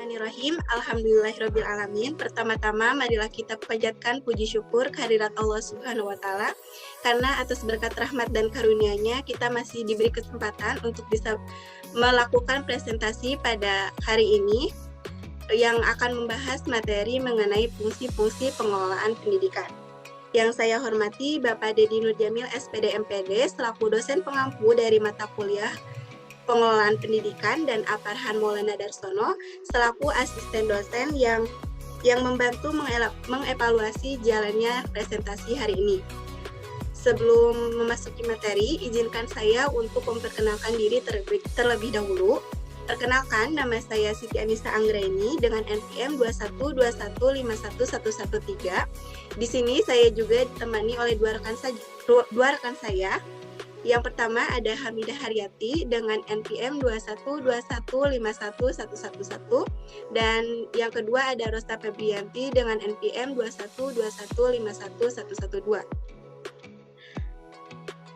Bismillahirrahmanirrahim. Alhamdulillahirrabbilalamin. Pertama-tama marilah kita panjatkan puji syukur kehadirat Allah Subhanahu wa Ta'ala, karena atas berkat rahmat dan karunia-Nya kita masih diberi kesempatan untuk bisa melakukan presentasi pada hari ini yang akan membahas materi mengenai fungsi-fungsi pengelolaan pendidikan. Yang saya hormati Bapak Dedi Nurjamil SPD MPD selaku dosen pengampu dari mata kuliah Pengelolaan Pendidikan, dan Aparhan Maulana Darsono selaku asisten dosen yang membantu mengevaluasi jalannya presentasi hari ini. Sebelum memasuki materi, izinkan saya untuk memperkenalkan diri terlebih dahulu. Perkenalkan, nama saya Siti Anissa Anggraini dengan NPM 21215113. Di sini saya juga ditemani oleh dua rekan saya. Yang pertama ada Hamidah Haryati dengan NPM 21215111, dan yang kedua ada Rosta Febrianti dengan NPM 2121511112.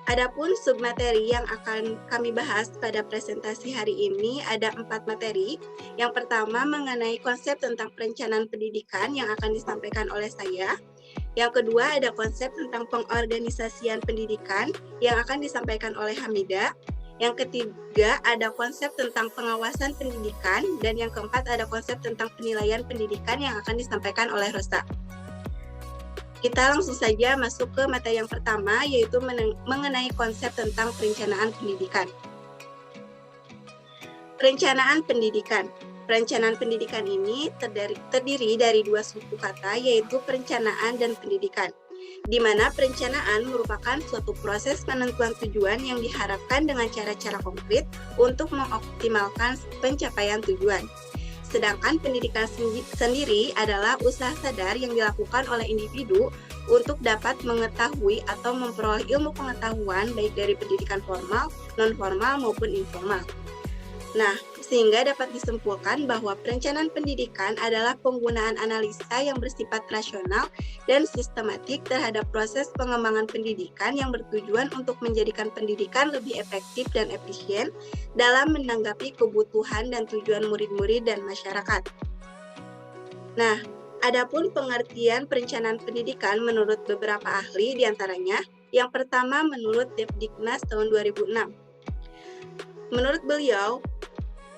Adapun submateri yang akan kami bahas pada presentasi hari ini ada 4 materi. Yang pertama mengenai konsep tentang perencanaan pendidikan yang akan disampaikan oleh saya. Yang kedua ada konsep tentang pengorganisasian pendidikan yang akan disampaikan oleh Hamidah. Yang ketiga ada konsep tentang pengawasan pendidikan, dan yang keempat ada konsep tentang penilaian pendidikan yang akan disampaikan oleh Rosta. Kita langsung saja masuk ke materi yang pertama, yaitu mengenai konsep tentang perencanaan pendidikan. Perencanaan pendidikan. Perencanaan pendidikan ini terdiri dari dua suku kata, yaitu perencanaan dan pendidikan, di mana perencanaan merupakan suatu proses penentuan tujuan yang diharapkan dengan cara-cara konkret untuk mengoptimalkan pencapaian tujuan. Sedangkan pendidikan sendiri adalah usaha sadar yang dilakukan oleh individu untuk dapat mengetahui atau memperoleh ilmu pengetahuan baik dari pendidikan formal, non-formal maupun informal. Nah, sehingga dapat disimpulkan bahwa perencanaan pendidikan adalah penggunaan analisa yang bersifat rasional dan sistematik terhadap proses pengembangan pendidikan yang bertujuan untuk menjadikan pendidikan lebih efektif dan efisien dalam menanggapi kebutuhan dan tujuan murid-murid dan masyarakat. Nah, adapun pengertian perencanaan pendidikan menurut beberapa ahli, diantaranya yang pertama menurut Depdiknas tahun 2006. Menurut beliau,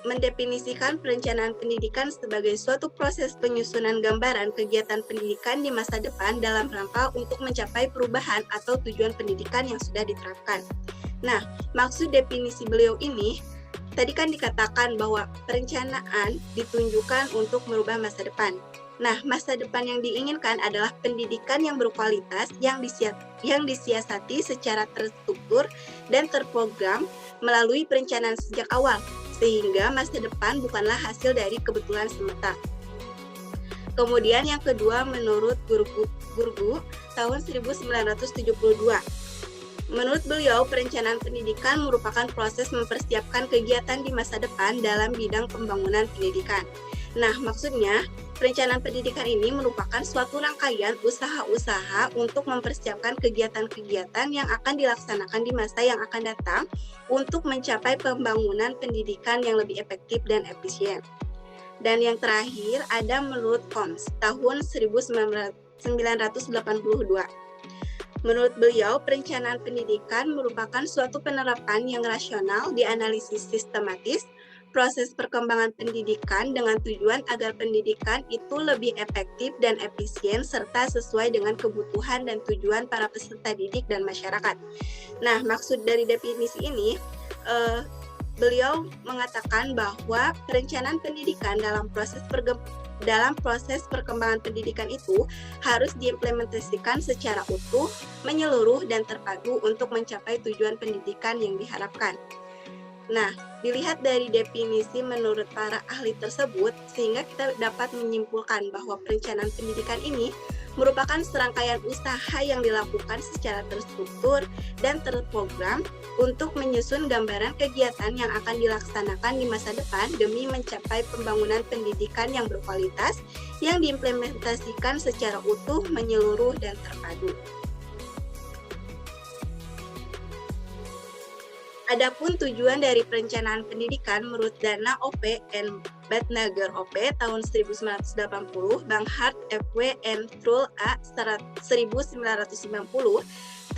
mendefinisikan perencanaan pendidikan sebagai suatu proses penyusunan gambaran kegiatan pendidikan di masa depan dalam rangka untuk mencapai perubahan atau tujuan pendidikan yang sudah diterapkan. Nah, maksud definisi beliau ini, tadi kan dikatakan bahwa perencanaan ditunjukkan untuk merubah masa depan. Nah, masa depan yang diinginkan adalah pendidikan yang berkualitas, yang disiasati secara terstruktur dan terprogram melalui perencanaan sejak awal, sehingga masa depan bukanlah hasil dari kebetulan semata. Kemudian yang kedua menurut Gurgu tahun 1972. Menurut beliau, perencanaan pendidikan merupakan proses mempersiapkan kegiatan di masa depan dalam bidang pembangunan pendidikan. Nah, maksudnya, perencanaan pendidikan ini merupakan suatu rangkaian usaha-usaha untuk mempersiapkan kegiatan-kegiatan yang akan dilaksanakan di masa yang akan datang untuk mencapai pembangunan pendidikan yang lebih efektif dan efisien. Dan yang terakhir ada menurut Combs tahun 1982. Menurut beliau, perencanaan pendidikan merupakan suatu penerapan yang rasional, dianalisis sistematis, proses perkembangan pendidikan dengan tujuan agar pendidikan itu lebih efektif dan efisien serta sesuai dengan kebutuhan dan tujuan para peserta didik dan masyarakat. Nah, maksud dari definisi ini, beliau mengatakan bahwa perencanaan pendidikan dalam proses perkembangan pendidikan itu harus diimplementasikan secara utuh, menyeluruh, dan terpadu untuk mencapai tujuan pendidikan yang diharapkan. Nah, dilihat dari definisi menurut para ahli tersebut, sehingga kita dapat menyimpulkan bahwa perencanaan pendidikan ini merupakan serangkaian usaha yang dilakukan secara terstruktur dan terprogram untuk menyusun gambaran kegiatan yang akan dilaksanakan di masa depan demi mencapai pembangunan pendidikan yang berkualitas yang diimplementasikan secara utuh, menyeluruh, dan terpadu. Adapun tujuan dari perencanaan pendidikan menurut Dana OP and Batnagar OP tahun 1980, Bang Hart FW and Trull A 1990,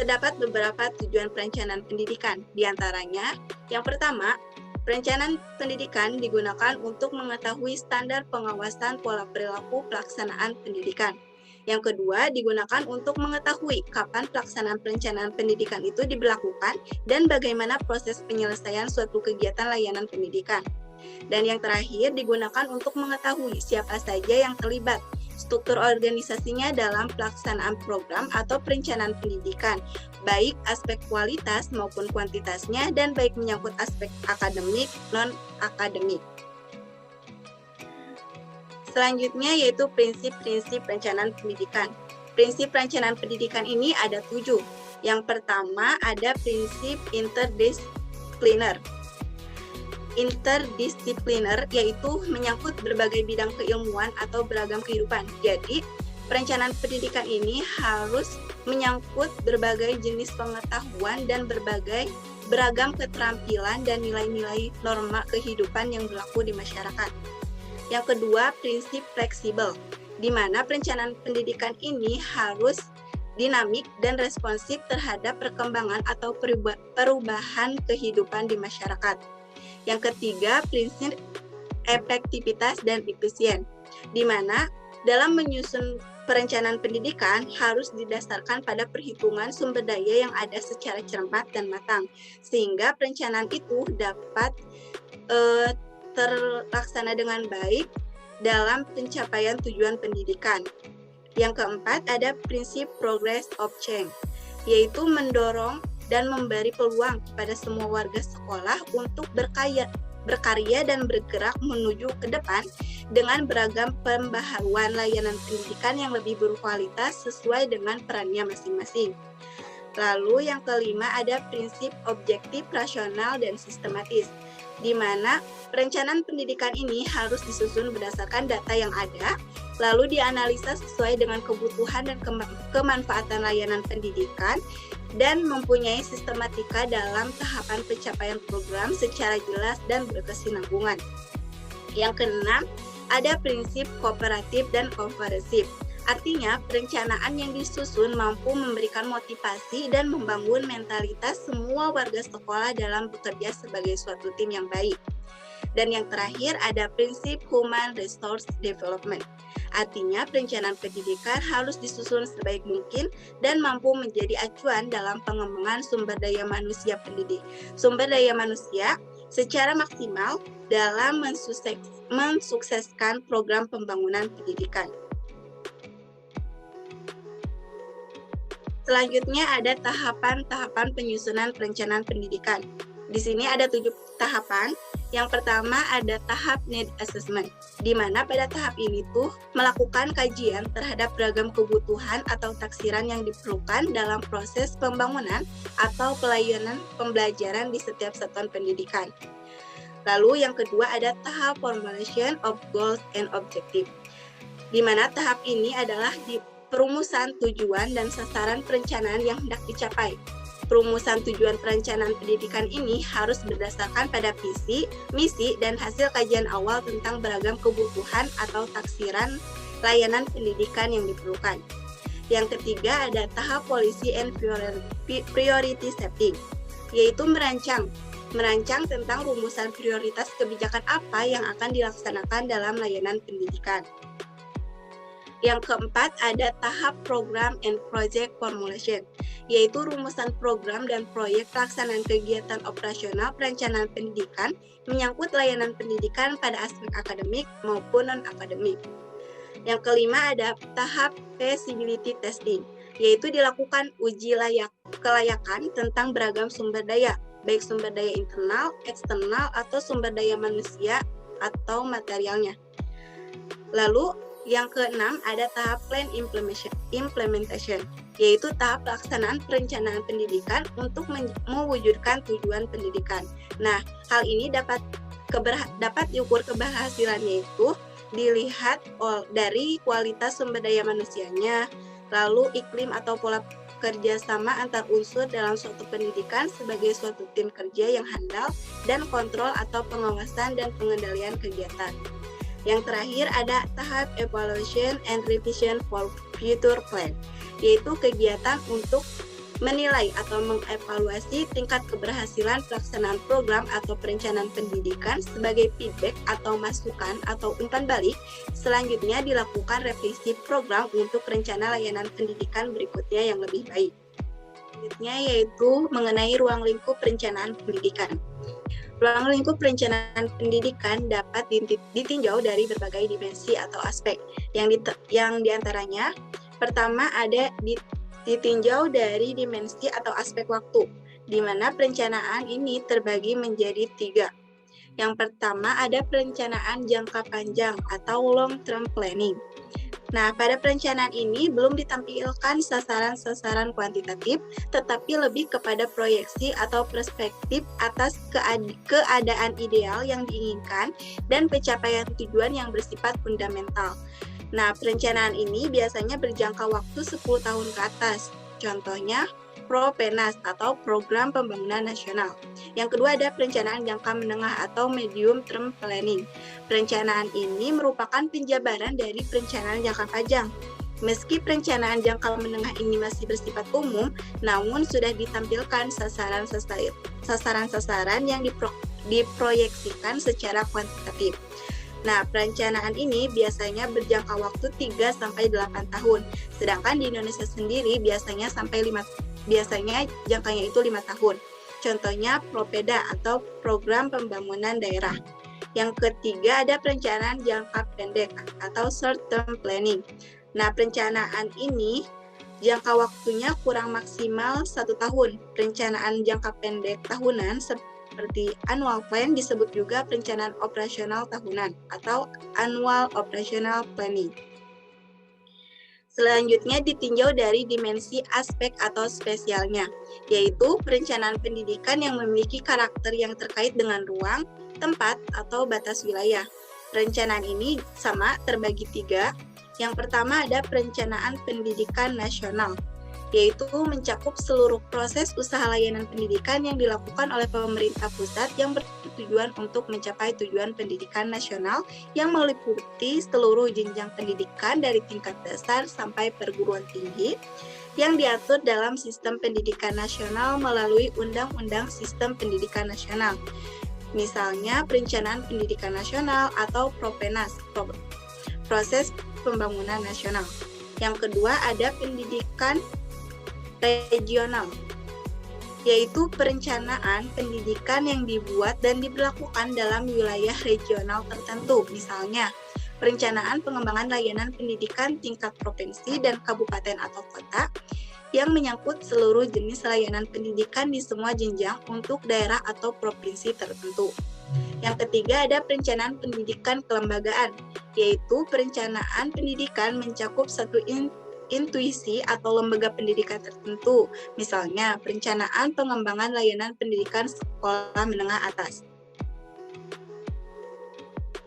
terdapat beberapa tujuan perencanaan pendidikan. Di antaranya, yang pertama, perencanaan pendidikan digunakan untuk mengetahui standar pengawasan pola perilaku pelaksanaan pendidikan. Yang kedua, digunakan untuk mengetahui kapan pelaksanaan perencanaan pendidikan itu diberlakukan dan bagaimana proses penyelesaian suatu kegiatan layanan pendidikan. Dan yang terakhir, digunakan untuk mengetahui siapa saja yang terlibat, struktur organisasinya dalam pelaksanaan program atau perencanaan pendidikan, baik aspek kualitas maupun kuantitasnya, dan baik menyangkut aspek akademik, non-akademik. Selanjutnya yaitu prinsip-prinsip perencanaan pendidikan. Prinsip perencanaan pendidikan ini ada 7. Yang pertama ada prinsip interdisipliner. Interdisipliner yaitu menyangkut berbagai bidang keilmuan atau beragam kehidupan. Jadi, perencanaan pendidikan ini harus menyangkut berbagai jenis pengetahuan dan beragam keterampilan dan nilai-nilai norma kehidupan yang berlaku di masyarakat. Yang kedua, prinsip fleksibel, di mana perencanaan pendidikan ini harus dinamik dan responsif terhadap perkembangan atau perubahan kehidupan di masyarakat. Yang ketiga, prinsip efektivitas dan efisien, di mana dalam menyusun perencanaan pendidikan harus didasarkan pada perhitungan sumber daya yang ada secara cermat dan matang, sehingga perencanaan itu dapat terlaksana dengan baik dalam pencapaian tujuan pendidikan. Yang keempat ada prinsip progress of change, yaitu mendorong dan memberi peluang kepada semua warga sekolah untuk berkarya dan bergerak menuju ke depan dengan beragam pembaharuan layanan pendidikan yang lebih berkualitas sesuai dengan perannya masing-masing. Lalu yang kelima ada prinsip objektif, rasional, dan sistematis, di mana perencanaan pendidikan ini harus disusun berdasarkan data yang ada, lalu dianalisa sesuai dengan kebutuhan dan kemanfaatan layanan pendidikan, dan mempunyai sistematika dalam tahapan pencapaian program secara jelas dan berkesinambungan. Yang keenam, ada prinsip kooperatif dan komprehensif. Artinya, perencanaan yang disusun mampu memberikan motivasi dan membangun mentalitas semua warga sekolah dalam bekerja sebagai suatu tim yang baik. Dan yang terakhir ada prinsip human resource development. Artinya, perencanaan pendidikan harus disusun sebaik mungkin dan mampu menjadi acuan dalam pengembangan sumber daya manusia pendidik. Sumber daya manusia secara maksimal dalam mensukseskan program pembangunan pendidikan. Selanjutnya ada tahapan-tahapan penyusunan perencanaan pendidikan. Di sini ada 7 tahapan. Yang pertama ada tahap need assessment, di mana pada tahap ini tuh melakukan kajian terhadap beragam kebutuhan atau taksiran yang diperlukan dalam proses pembangunan atau pelayanan pembelajaran di setiap satuan pendidikan. Lalu yang kedua ada tahap formulation of goals and objectives, di mana tahap ini adalah di perumusan tujuan dan sasaran perencanaan yang hendak dicapai. Perumusan tujuan perencanaan pendidikan ini harus berdasarkan pada visi, misi, dan hasil kajian awal tentang beragam kebutuhan atau taksiran layanan pendidikan yang diperlukan. Yang ketiga ada tahap policy and priority setting, yaitu merancang tentang rumusan prioritas kebijakan apa yang akan dilaksanakan dalam layanan pendidikan. Yang keempat ada tahap program and project formulation, yaitu rumusan program dan proyek pelaksanaan kegiatan operasional perencanaan pendidikan menyangkut layanan pendidikan pada aspek akademik maupun non-akademik. Yang kelima ada tahap feasibility testing, yaitu dilakukan uji kelayakan tentang beragam sumber daya, baik sumber daya internal, eksternal, atau sumber daya manusia atau materialnya. Lalu yang keenam ada tahap plan implementation, yaitu tahap pelaksanaan perencanaan pendidikan untuk mewujudkan tujuan pendidikan. Nah, hal ini dapat diukur keberhasilannya itu dilihat dari kualitas sumber daya manusianya, lalu iklim atau pola kerjasama antar unsur dalam suatu pendidikan sebagai suatu tim kerja yang handal, dan kontrol atau pengawasan dan pengendalian kegiatan. Yang terakhir ada tahap evaluation and revision for future plan, yaitu kegiatan untuk menilai atau mengevaluasi tingkat keberhasilan pelaksanaan program atau perencanaan pendidikan sebagai feedback atau masukan atau umpan balik. Selanjutnya dilakukan revisi program untuk rencana layanan pendidikan berikutnya yang lebih baik. Selanjutnya yaitu mengenai ruang lingkup perencanaan pendidikan. Ruang lingkup perencanaan pendidikan dapat ditinjau dari berbagai dimensi atau aspek, yang diantaranya pertama ada ditinjau dari dimensi atau aspek waktu, di mana perencanaan ini terbagi menjadi 3. Yang pertama ada perencanaan jangka panjang atau long term planning. Nah, pada perencanaan ini belum ditampilkan sasaran-sasaran kuantitatif, tetapi lebih kepada proyeksi atau perspektif atas keadaan ideal yang diinginkan dan pencapaian tujuan yang bersifat fundamental. Nah, perencanaan ini biasanya berjangka waktu 10 tahun ke atas. Contohnya, PROPENAS atau Program Pembangunan Nasional. Yang kedua ada perencanaan jangka menengah atau medium term planning. Perencanaan ini merupakan penjabaran dari perencanaan jangka panjang. Meski perencanaan jangka menengah ini masih bersifat umum, namun sudah ditampilkan sasaran-sasaran yang diproyeksikan secara kuantitatif. Nah, perencanaan ini biasanya berjangka waktu 3-8 tahun, sedangkan di Indonesia sendiri biasanya jangkanya itu 5 tahun. Contohnya PROPEDA atau Program Pembangunan Daerah. Yang ketiga ada perencanaan jangka pendek atau short term planning. Nah, perencanaan ini jangka waktunya kurang maksimal 1 tahun. Perencanaan jangka pendek tahunan seperti annual plan disebut juga perencanaan operasional tahunan atau annual operational planning. Selanjutnya ditinjau dari dimensi aspek atau spesialnya, yaitu perencanaan pendidikan yang memiliki karakter yang terkait dengan ruang, tempat, atau batas wilayah. Perencanaan ini sama terbagi 3. Yang pertama ada perencanaan pendidikan nasional, yaitu mencakup seluruh proses usaha layanan pendidikan yang dilakukan oleh pemerintah pusat yang bertujuan untuk mencapai tujuan pendidikan nasional yang meliputi seluruh jenjang pendidikan dari tingkat dasar sampai perguruan tinggi yang diatur dalam sistem pendidikan nasional melalui Undang-Undang Sistem Pendidikan Nasional. Misalnya perencanaan pendidikan nasional atau PROPENAS, proses pembangunan nasional. Yang kedua ada pendidikan regional, yaitu perencanaan pendidikan yang dibuat dan diberlakukan dalam wilayah regional tertentu. Misalnya, perencanaan pengembangan layanan pendidikan tingkat provinsi dan kabupaten atau kota yang menyangkut seluruh jenis layanan pendidikan di semua jenjang untuk daerah atau provinsi tertentu. Yang ketiga ada perencanaan pendidikan kelembagaan, yaitu perencanaan pendidikan mencakup satu intuisi atau lembaga pendidikan tertentu, misalnya perencanaan pengembangan layanan pendidikan sekolah menengah atas.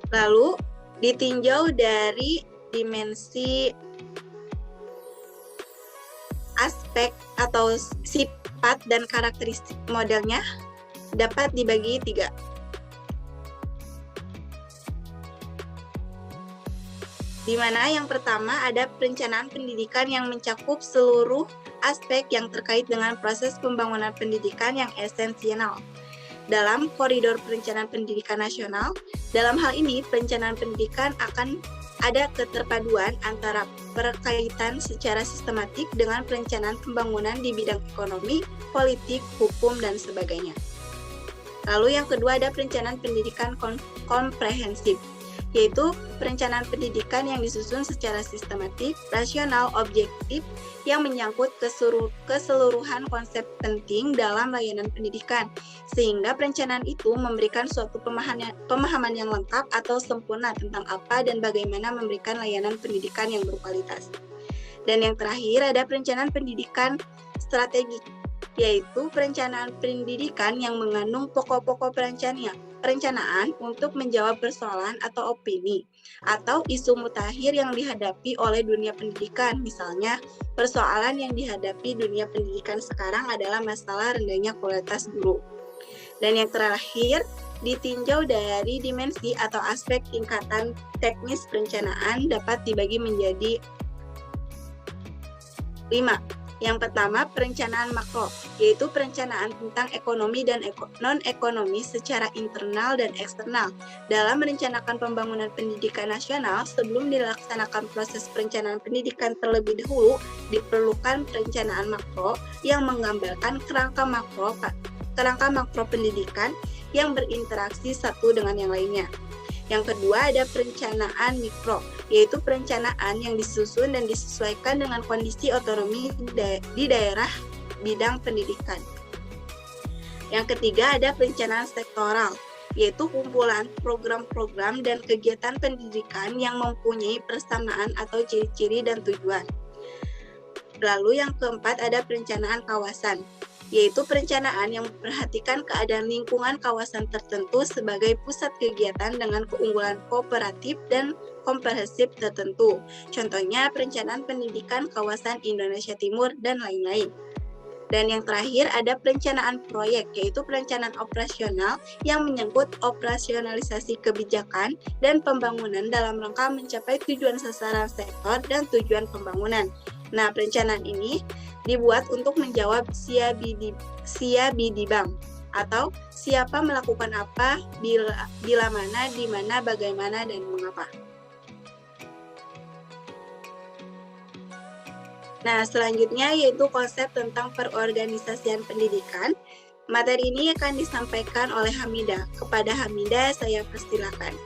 Lalu ditinjau dari dimensi aspek atau sifat dan karakteristik modelnya dapat dibagi 3. Di mana yang pertama ada perencanaan pendidikan yang mencakup seluruh aspek yang terkait dengan proses pembangunan pendidikan yang esensial dalam koridor perencanaan pendidikan nasional. Dalam hal ini, perencanaan pendidikan akan ada keterpaduan antara berkaitan secara sistematik dengan perencanaan pembangunan di bidang ekonomi, politik, hukum, dan sebagainya. Lalu yang kedua ada perencanaan pendidikan komprehensif, yaitu perencanaan pendidikan yang disusun secara sistematik, rasional, objektif, yang menyangkut keseluruhan konsep penting dalam layanan pendidikan, sehingga perencanaan itu memberikan suatu pemahaman yang lengkap atau sempurna tentang apa dan bagaimana memberikan layanan pendidikan yang berkualitas. Dan yang terakhir ada perencanaan pendidikan strategik, yaitu perencanaan pendidikan yang mengandung pokok-pokok perencanaan untuk menjawab persoalan atau opini atau isu mutakhir yang dihadapi oleh dunia pendidikan. Misalnya, persoalan yang dihadapi dunia pendidikan sekarang adalah masalah rendahnya kualitas guru. Dan yang terakhir, ditinjau dari dimensi atau aspek tingkatan teknis perencanaan dapat dibagi menjadi 5. Yang pertama, perencanaan makro, yaitu perencanaan tentang ekonomi dan non-ekonomi secara internal dan eksternal. Dalam merencanakan pembangunan pendidikan nasional, sebelum dilaksanakan proses perencanaan pendidikan terlebih dahulu, diperlukan perencanaan makro yang menggambarkan kerangka makro pendidikan yang berinteraksi satu dengan yang lainnya. Yang kedua ada perencanaan mikro, yaitu perencanaan yang disusun dan disesuaikan dengan kondisi otonomi di daerah bidang pendidikan. Yang ketiga ada perencanaan sektoral, yaitu kumpulan program-program dan kegiatan pendidikan yang mempunyai persamaan atau ciri-ciri dan tujuan. Lalu yang keempat ada perencanaan kawasan, yaitu perencanaan yang memperhatikan keadaan lingkungan kawasan tertentu sebagai pusat kegiatan dengan keunggulan kooperatif dan komprehensif tertentu. Contohnya perencanaan pendidikan kawasan Indonesia Timur dan lain-lain. Dan yang terakhir ada perencanaan proyek, yaitu perencanaan operasional yang menyangkut operasionalisasi kebijakan dan pembangunan dalam rangka mencapai tujuan sasaran sektor dan tujuan pembangunan. Nah, perencanaan ini dibuat untuk menjawab siabidibang atau siapa melakukan apa, bila mana, di mana, bagaimana, dan mengapa. Nah, selanjutnya yaitu konsep tentang perorganisasian pendidikan. Materi ini akan disampaikan oleh Hamidah. Kepada Hamidah, saya persilakan.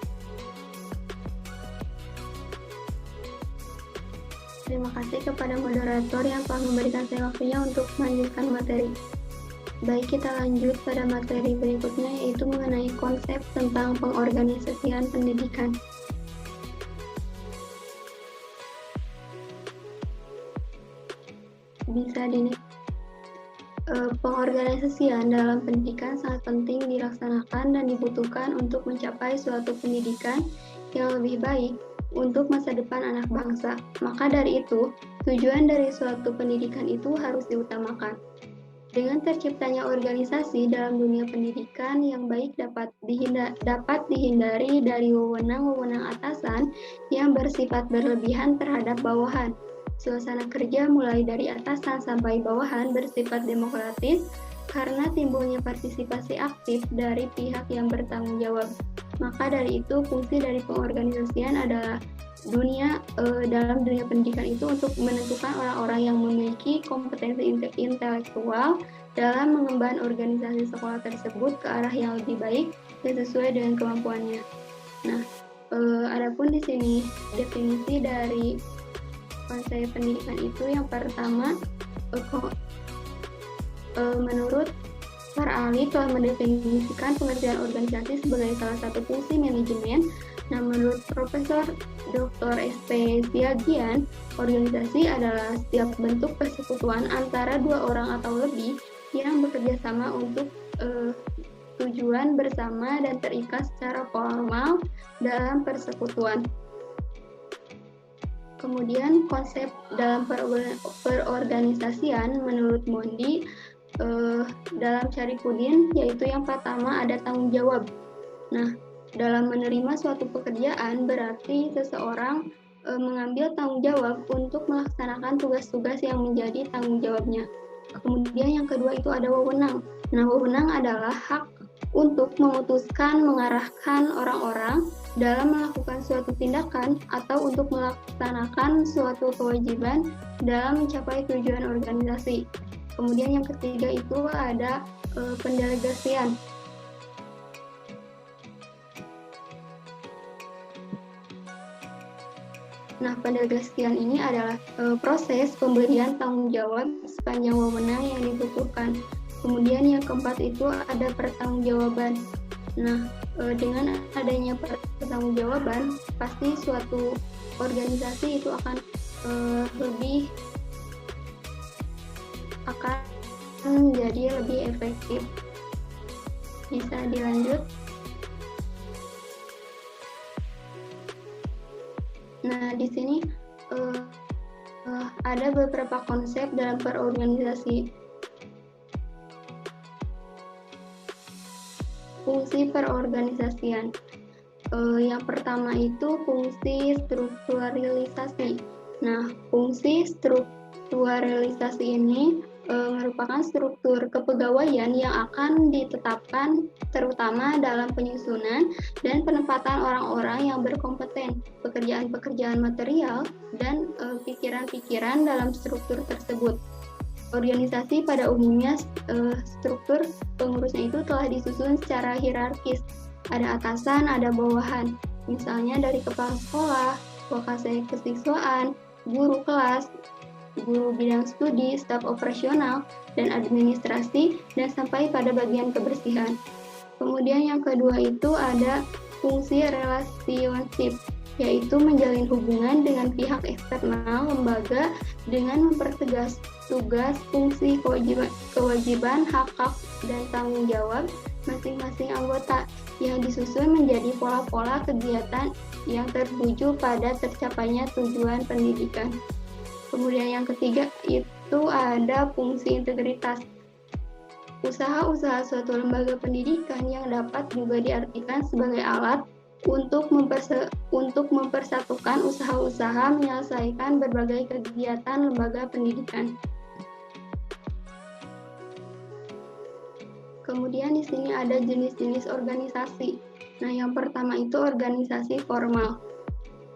Terima kasih kepada moderator yang telah memberikan saya waktunya untuk melanjutkan materi. Baik, kita lanjut pada materi berikutnya, yaitu mengenai konsep tentang pengorganisasian pendidikan. Pengorganisasian dalam pendidikan sangat penting dilaksanakan dan dibutuhkan untuk mencapai suatu pendidikan yang lebih baik untuk masa depan anak bangsa. Maka dari itu, tujuan dari suatu pendidikan itu harus diutamakan. Dengan terciptanya organisasi dalam dunia pendidikan yang baik dapat dihindari dari wewenang-wewenang atasan yang bersifat berlebihan terhadap bawahan. Suasana kerja mulai dari atasan sampai bawahan bersifat demokratis karena timbulnya partisipasi aktif dari pihak yang bertanggung jawab. Maka dari itu, fungsi dari pengorganisasian adalah dalam dunia pendidikan itu untuk menentukan orang-orang yang memiliki kompetensi intelektual dalam mengemban organisasi sekolah tersebut ke arah yang lebih baik dan sesuai dengan kemampuannya. Nah, adapun di sini definisi dari konsep pendidikan itu yang pertama, menurut para ahli telah mendefinisikan pengertian organisasi sebagai salah satu fungsi manajemen. Nah, menurut Profesor Dr. S.P. Siagian, organisasi adalah setiap bentuk persekutuan antara dua orang atau lebih yang bekerja sama untuk tujuan bersama dan terikat secara formal dalam persekutuan. Kemudian konsep dalam perorganisasian menurut Mondi dalam Caripudin, yaitu yang pertama ada tanggung jawab. Nah, dalam menerima suatu pekerjaan berarti seseorang mengambil tanggung jawab untuk melaksanakan tugas-tugas yang menjadi tanggung jawabnya. Kemudian yang kedua itu ada wewenang. Nah, wewenang adalah hak untuk memutuskan, mengarahkan orang-orang dalam melakukan suatu tindakan atau untuk melaksanakan suatu kewajiban dalam mencapai tujuan organisasi. Kemudian yang ketiga itu ada pendelegasian. Nah, pendelegasian ini adalah proses pemberian tanggung jawab sepanjang wewenang yang dibutuhkan. Kemudian yang keempat itu ada pertanggungjawaban. Nah, dengan adanya pertanggungjawaban, pasti suatu organisasi itu akan menjadi lebih efektif. Bisa dilanjut. Nah, di sini ada beberapa konsep dalam perorganisasi. Fungsi perorganisasian. Yang pertama itu fungsi strukturalisasi. Nah, fungsi strukturalisasi ini merupakan struktur kepegawaian yang akan ditetapkan terutama dalam penyusunan dan penempatan orang-orang yang berkompeten, pekerjaan-pekerjaan material, dan pikiran-pikiran dalam struktur tersebut. Organisasi pada umumnya struktur pengurusnya itu telah disusun secara hierarkis. Ada atasan, ada bawahan. Misalnya dari kepala sekolah, vokasi kesiswaan, guru kelas, guru bidang studi, staf operasional, dan administrasi, dan sampai pada bagian kebersihan. Kemudian yang kedua itu ada fungsi relationship, yaitu menjalin hubungan dengan pihak eksternal lembaga dengan mempertegas tugas, fungsi, kewajiban, hak-hak, dan tanggung jawab masing-masing anggota yang disusun menjadi pola-pola kegiatan yang tertuju pada tercapainya tujuan pendidikan. Kemudian yang ketiga itu ada fungsi integritas. Usaha-usaha suatu lembaga pendidikan yang dapat juga diartikan sebagai alat untuk mempersatukan usaha-usaha menyelesaikan berbagai kegiatan lembaga pendidikan. Kemudian di sini ada jenis-jenis organisasi. Nah, yang pertama itu organisasi formal.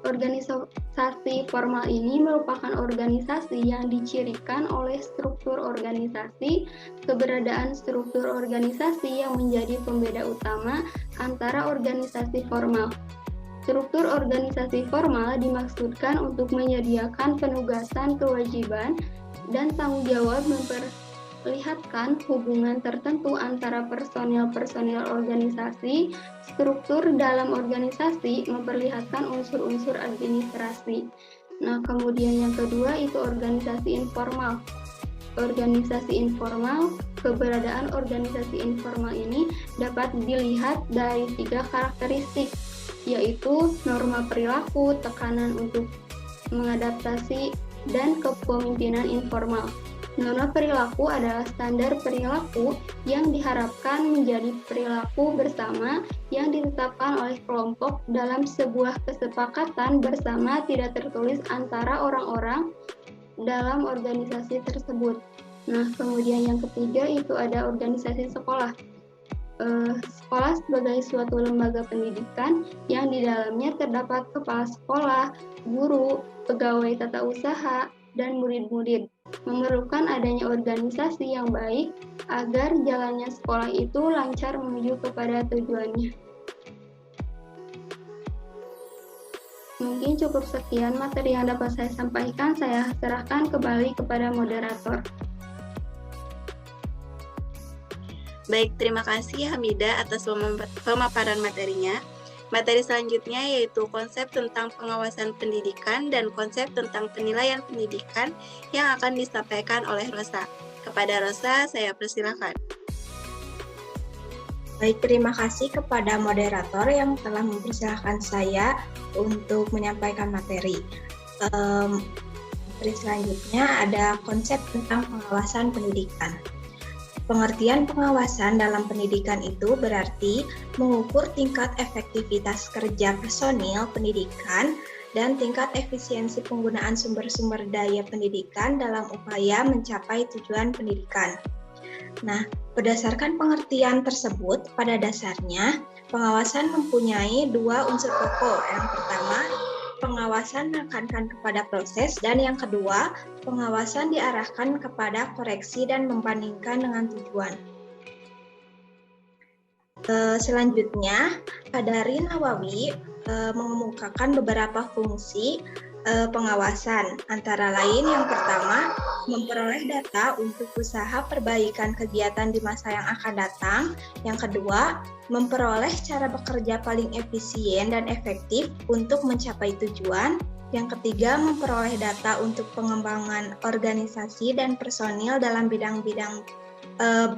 Organisasi formal ini merupakan organisasi yang dicirikan oleh struktur organisasi, keberadaan struktur organisasi yang menjadi pembeda utama antara organisasi formal. Struktur organisasi formal dimaksudkan untuk menyediakan penugasan, kewajiban, dan tanggung jawab memperlihatkan hubungan tertentu antara personil-personil organisasi. Struktur dalam organisasi memperlihatkan unsur-unsur administrasi. Nah, kemudian yang kedua itu organisasi informal. Organisasi informal, keberadaan organisasi informal ini dapat dilihat dari 3 karakteristik, yaitu norma perilaku, tekanan untuk mengadaptasi, dan kepemimpinan informal. Norma perilaku adalah standar perilaku yang diharapkan menjadi perilaku bersama yang ditetapkan oleh kelompok dalam sebuah kesepakatan bersama tidak tertulis antara orang-orang dalam organisasi tersebut. Nah, kemudian yang ketiga itu ada organisasi sekolah. Sekolah sebagai suatu lembaga pendidikan yang di dalamnya terdapat kepala sekolah, guru, pegawai tata usaha, dan murid-murid. Memerlukan adanya organisasi yang baik agar jalannya sekolah itu lancar menuju kepada tujuannya. Mungkin cukup sekian materi yang dapat saya sampaikan. Saya serahkan kembali kepada moderator. Baik, terima kasih Hamidah atas pemaparan materinya. Materi selanjutnya yaitu konsep tentang pengawasan pendidikan dan konsep tentang penilaian pendidikan yang akan disampaikan oleh Rosa. Kepada Rosa, saya persilakan. Baik, terima kasih kepada moderator yang telah mempersilahkan saya untuk menyampaikan materi. Materi selanjutnya ada konsep tentang pengawasan pendidikan. Pengertian pengawasan dalam pendidikan itu berarti mengukur tingkat efektivitas kerja personil pendidikan dan tingkat efisiensi penggunaan sumber-sumber daya pendidikan dalam upaya mencapai tujuan pendidikan. Nah, berdasarkan pengertian tersebut, pada dasarnya pengawasan mempunyai 2 unsur pokok. Yang pertama, pengawasan menekankan kepada proses, dan yang kedua, pengawasan diarahkan kepada koreksi dan membandingkan dengan tujuan. Selanjutnya, Qadari Nawawi mengemukakan beberapa fungsi pengawasan, antara lain yang pertama, memperoleh data untuk usaha perbaikan kegiatan di masa yang akan datang. Yang kedua, memperoleh cara bekerja paling efisien dan efektif untuk mencapai tujuan. Yang ketiga, memperoleh data untuk pengembangan organisasi dan personil dalam bidang-bidang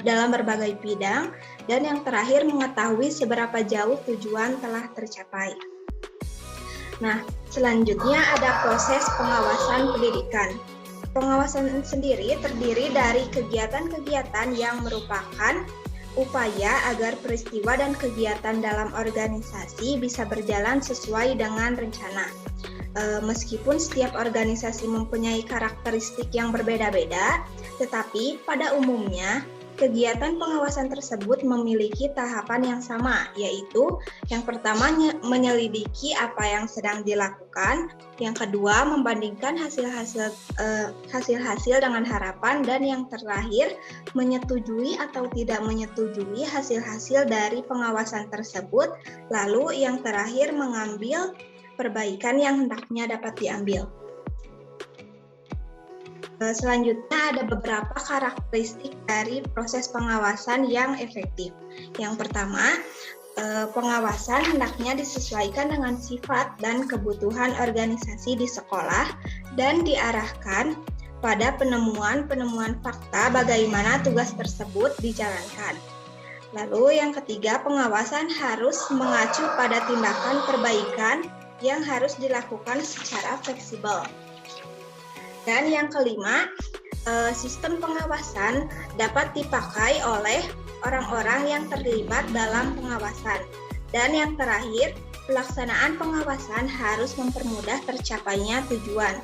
dalam berbagai bidang, dan yang terakhir mengetahui seberapa jauh tujuan telah tercapai. Nah, selanjutnya ada proses pengawasan pendidikan. Pengawasan sendiri terdiri dari kegiatan-kegiatan yang merupakan upaya agar peristiwa dan kegiatan dalam organisasi bisa berjalan sesuai dengan rencana. Meskipun setiap organisasi mempunyai karakteristik yang berbeda-beda, tetapi pada umumnya kegiatan pengawasan tersebut memiliki tahapan yang sama, yaitu yang pertama menyelidiki apa yang sedang dilakukan, yang kedua membandingkan hasil-hasil dengan harapan, dan yang terakhir menyetujui atau tidak menyetujui hasil-hasil dari pengawasan tersebut, lalu yang terakhir mengambil perbaikan yang hendaknya dapat diambil. Selanjutnya ada beberapa karakteristik dari proses pengawasan yang efektif. Yang pertama, pengawasan hendaknya disesuaikan dengan sifat dan kebutuhan organisasi di sekolah dan diarahkan pada penemuan fakta bagaimana tugas tersebut dijalankan. Lalu yang ketiga, pengawasan harus mengacu pada tindakan perbaikan yang harus dilakukan secara fleksibel. Dan yang kelima, sistem pengawasan dapat dipakai oleh orang-orang yang terlibat dalam pengawasan. Dan yang terakhir, pelaksanaan pengawasan harus mempermudah tercapainya tujuan.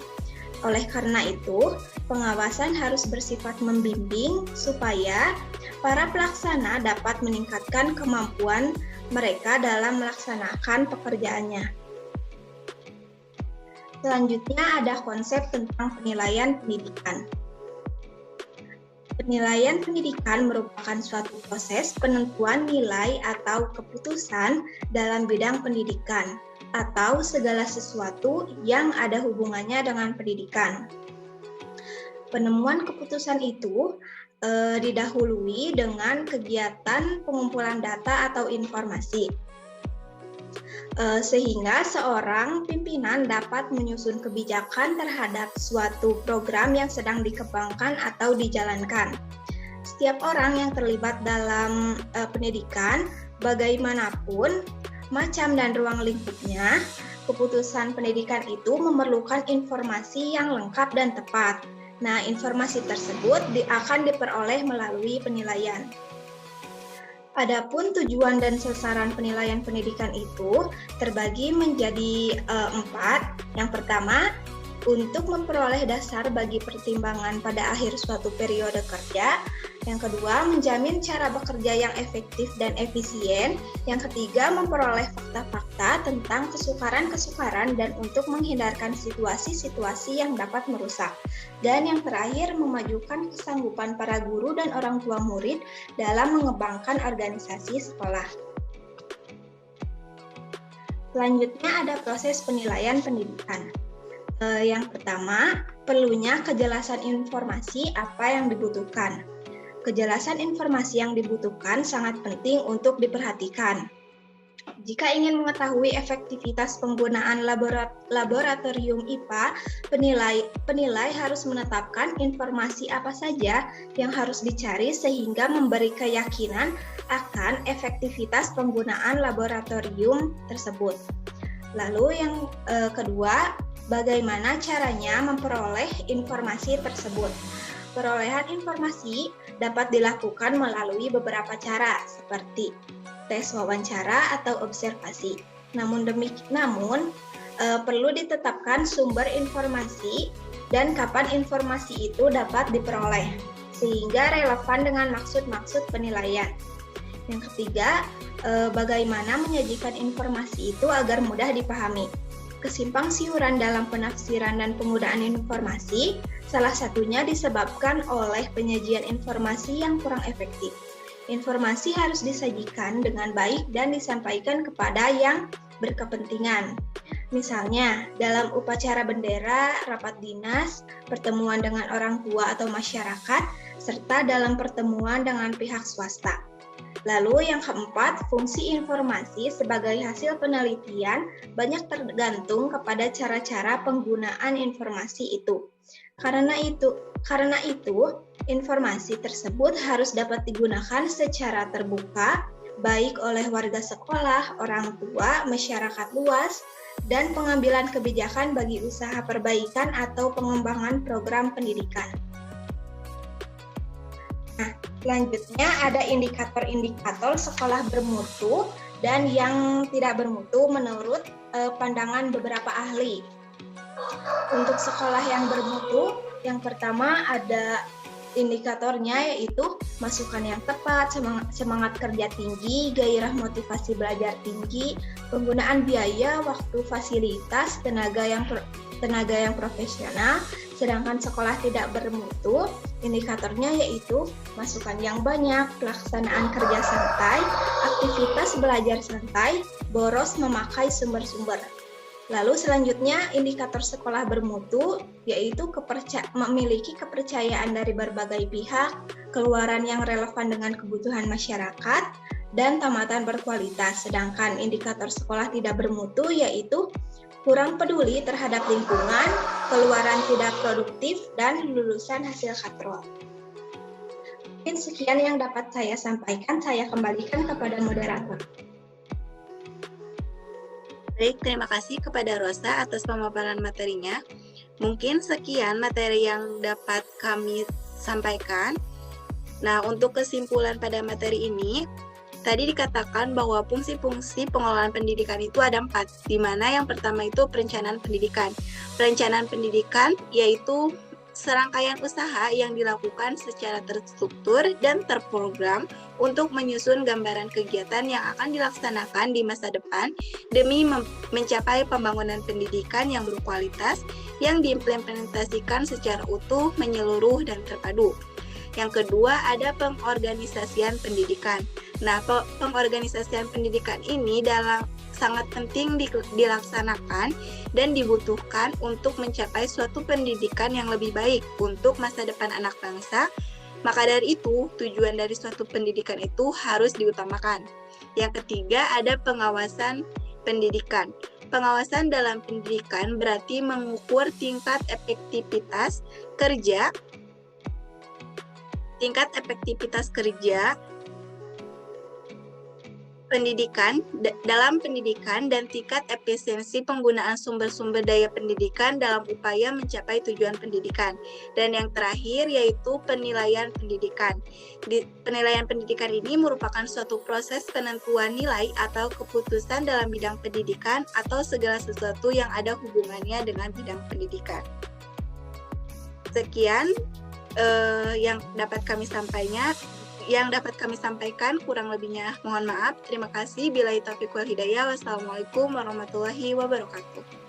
Oleh karena itu, pengawasan harus bersifat membimbing supaya para pelaksana dapat meningkatkan kemampuan mereka dalam melaksanakan pekerjaannya. Selanjutnya ada konsep tentang penilaian pendidikan. Penilaian pendidikan merupakan suatu proses penentuan nilai atau keputusan dalam bidang pendidikan atau segala sesuatu yang ada hubungannya dengan pendidikan. Penemuan keputusan itu didahului dengan kegiatan pengumpulan data atau informasi. Sehingga seorang pimpinan dapat menyusun kebijakan terhadap suatu program yang sedang dikembangkan atau dijalankan. Setiap orang yang terlibat dalam pendidikan, bagaimanapun macam dan ruang lingkupnya, keputusan pendidikan itu memerlukan informasi yang lengkap dan tepat. Nah, informasi tersebut akan diperoleh melalui penilaian. Adapun tujuan dan sasaran penilaian pendidikan itu terbagi menjadi 4. Yang pertama, untuk memperoleh dasar bagi pertimbangan pada akhir suatu periode kerja. Yang kedua, menjamin cara bekerja yang efektif dan efisien. Yang ketiga, memperoleh fakta-fakta tentang kesukaran-kesukaran dan untuk menghindarkan situasi-situasi yang dapat merusak. Dan yang terakhir, memajukan kesanggupan para guru dan orang tua murid dalam mengembangkan organisasi sekolah. Selanjutnya ada proses penilaian pendidikan. Yang pertama, perlunya kejelasan informasi apa yang dibutuhkan. Kejelasan informasi yang dibutuhkan sangat penting untuk diperhatikan. Jika ingin mengetahui efektivitas penggunaan laboratorium IPA, penilai harus menetapkan informasi apa saja yang harus dicari sehingga memberi keyakinan akan efektivitas penggunaan laboratorium tersebut. Lalu yang kedua, bagaimana caranya memperoleh informasi tersebut? Perolehan informasi dapat dilakukan melalui beberapa cara, seperti tes wawancara atau observasi. Namun perlu ditetapkan sumber informasi dan kapan informasi itu dapat diperoleh, sehingga relevan dengan maksud-maksud penilaian. Yang ketiga, bagaimana menyajikan informasi itu agar mudah dipahami. Kesimpangsiuran dalam penafsiran dan penggunaan informasi salah satunya disebabkan oleh penyajian informasi yang kurang efektif. Informasi harus disajikan dengan baik dan disampaikan kepada yang berkepentingan. Misalnya, dalam upacara bendera, rapat dinas, pertemuan dengan orang tua atau masyarakat, serta dalam pertemuan dengan pihak swasta. Lalu yang keempat, fungsi informasi sebagai hasil penelitian banyak tergantung kepada cara-cara penggunaan informasi itu. Karena itu, informasi tersebut harus dapat digunakan secara terbuka, baik oleh warga sekolah, orang tua, masyarakat luas, dan pengambilan kebijakan bagi usaha perbaikan atau pengembangan program pendidikan. Nah, selanjutnya ada indikator-indikator sekolah bermutu dan yang tidak bermutu menurut pandangan beberapa ahli. Untuk sekolah yang bermutu, yang pertama ada indikatornya yaitu masukan yang tepat, semangat kerja tinggi, gairah motivasi belajar tinggi, penggunaan biaya, waktu, fasilitas, tenaga yang profesional. Sedangkan sekolah tidak bermutu, indikatornya yaitu masukan yang banyak, pelaksanaan kerja santai, aktivitas belajar santai, boros memakai sumber-sumber. Lalu selanjutnya indikator sekolah bermutu yaitu memiliki kepercayaan dari berbagai pihak, keluaran yang relevan dengan kebutuhan masyarakat, dan tamatan berkualitas. Sedangkan indikator sekolah tidak bermutu yaitu kurang peduli terhadap lingkungan, keluaran tidak produktif, dan lulusan hasil katrol. Mungkin sekian yang dapat saya sampaikan, saya kembalikan kepada moderator. Baik, terima kasih kepada Rosa atas pemaparan materinya. Mungkin sekian materi yang dapat kami sampaikan. Nah, untuk kesimpulan pada materi ini, tadi dikatakan bahwa fungsi-fungsi pengelolaan pendidikan itu ada 4, di mana yang pertama itu perencanaan pendidikan. Perencanaan pendidikan yaitu serangkaian usaha yang dilakukan secara terstruktur dan terprogram untuk menyusun gambaran kegiatan yang akan dilaksanakan di masa depan demi mencapai pembangunan pendidikan yang berkualitas yang diimplementasikan secara utuh, menyeluruh, dan terpadu. Yang kedua ada pengorganisasian pendidikan. Nah, pengorganisasian pendidikan ini sangat penting dilaksanakan dan dibutuhkan untuk mencapai suatu pendidikan yang lebih baik untuk masa depan anak bangsa. Maka dari itu, tujuan dari suatu pendidikan itu harus diutamakan. Yang ketiga ada pengawasan pendidikan. Pengawasan dalam pendidikan berarti mengukur tingkat efektivitas kerja dalam pendidikan dan tingkat efisiensi penggunaan sumber-sumber daya pendidikan dalam upaya mencapai tujuan pendidikan. Dan yang terakhir yaitu penilaian pendidikan. Penilaian pendidikan ini merupakan suatu proses penentuan nilai atau keputusan dalam bidang pendidikan atau segala sesuatu yang ada hubungannya dengan bidang pendidikan. Sekian yang dapat kami sampaikan, kurang lebihnya mohon maaf. Terima kasih. Billahi taufiq wal hidayah. Wassalamualaikum warahmatullahi wabarakatuh.